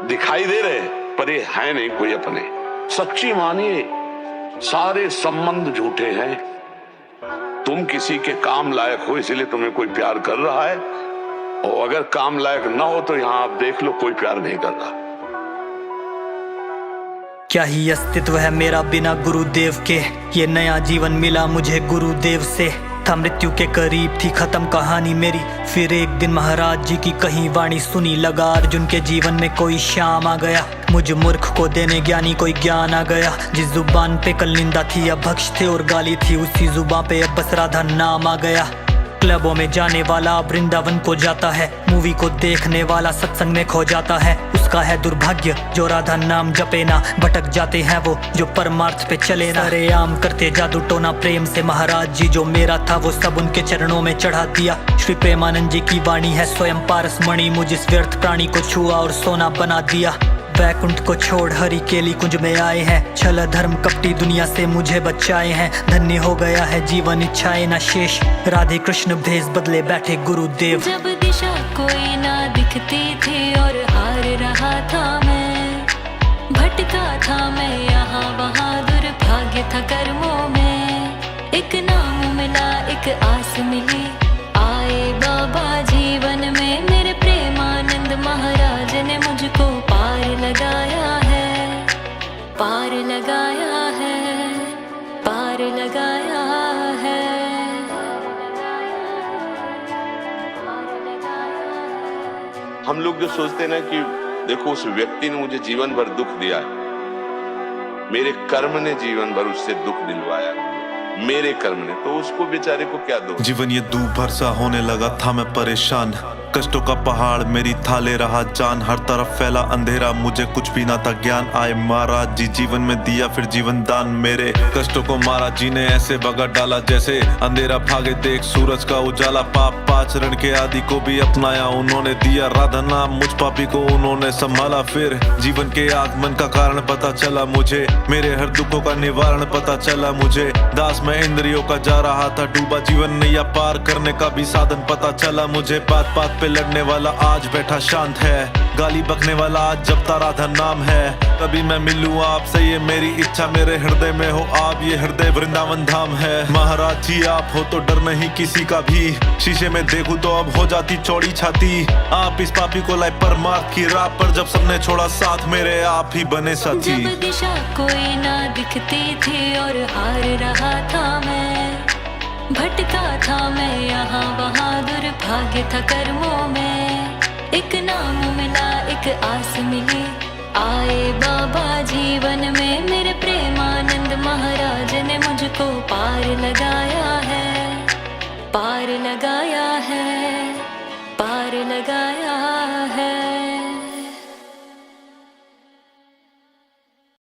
दिखाई दे रहे पर ये है नहीं कोई अपने। सच्ची मानिए सारे संबंध झूठे हैं। तुम किसी के काम लायक हो इसलिए तुम्हें कोई प्यार कर रहा है, और अगर काम लायक ना हो तो यहां आप देख लो कोई प्यार नहीं कर रहा। क्या ही अस्तित्व है मेरा बिना गुरुदेव के। ये नया जीवन मिला मुझे गुरुदेव से। था मृत्यु के करीब थी खत्म कहानी मेरी, फिर एक दिन महाराज जी की कहीं वाणी सुनी। लगा अर्जुन के जीवन में कोई शाम आ गया, मुझ मूर्ख को देने ज्ञानी कोई ज्ञान आ गया। जिस जुबान पे कल निंदा थी अब भक्ष थे और गाली थी, उसी जुबान पे अब बस राधा नाम आ गया। क्लबों में जाने वाला वृंदावन को जाता है, मूवी को देखने वाला सत्संग में खो जाता है। उसका है दुर्भाग्य जो राधा नाम जपे ना, भटक जाते हैं वो जो परमार्थ पे चले ना। अरे आम करते जादू टोना प्रेम से, महाराज जी जो मेरा था वो सब उनके चरणों में चढ़ा दिया। श्री प्रेमानंद जी की वाणी है स्वयं पारस मणि, मुझ इस व्यर्थ प्राणी को छुआ और सोना बना दिया। वैकुंठ को छोड़ हरि केली कुंज में आए हैं, छल धर्म कपटी दुनिया से मुझे बचाए हैं। धन्य हो गया है जीवन इच्छाएं न शेष, राधे कृष्ण भेष बदले बैठे गुरुदेव। जब दिशा कोई ना दिखती थी और हार रहा था मैं, भटका था मैं यहाँ वहाँ, दुर्भाग्य था कर्मों में। एक नाम मिला एक आस मिली, आए बाबा जीवन में मेरे प्रेमानंद महाराज ने मुझको पार लगाया है, पार लगाया है, पार लगाया है। हम लोग जो सोचते हैं ना कि देखो उस व्यक्ति ने मुझे जीवन भर दुख दिया है, मेरे कर्म ने जीवन भर उससे दुख दिलवाया, मेरे कर्म ने, तो उसको बेचारे को क्या दो। जीवन ये दूभर सा होने लगा था मैं परेशान, कष्टों का पहाड़ मेरी थाले रहा जान। हर तरफ फैला अंधेरा मुझे कुछ भी ना था ज्ञान। आए महाराज जी जीवन में दिया फिर जीवन दान, मेरे कष्टों को महाराज जी ने ऐसे भगा डाला जैसे अंधेरा भागे देख सूरज का उजाला। पाप आचरण के आदि को भी अपनाया उन्होंने, दिया राधा नाम मुझ पापी को उन्होंने संभाला। फिर जीवन के आगमन का कारण पता चला मुझे, मेरे हर दुखों का निवारण पता चला मुझे। दास मैं इंद्रियों का जा रहा था डूबा, जीवन नैया पार करने का भी साधन पता चला मुझे। बात बात पे लड़ने वाला आज बैठा शांत है, गाली बकने वाला आज जपता राधा नाम है। कभी मैं मिलूं आपसे ये मेरी इच्छा, मेरे हृदय में हो आप, ये हृदय वृंदावन धाम है। महाराज जी आप हो तो डर नहीं किसी का भी, शीशे में देखूं तो अब हो जाती चौड़ी छाती। आप इस पापी को लाए परमार्थ की राह पर, जब सबने छोड़ा साथ मेरे आप ही बने साथी। जब दिशा कोई ना दिखती थी और हार रहा था मैं, भटका था मैं यहाँ वहाँ, दुर्भाग्य था कर्मों में। एक नाम मिला एक आस मिली, आए बाबा जीवन में मेरे प्रेमानंद महाराज ने मुझको पार लगाया है, पार लगाया है, पार लगाया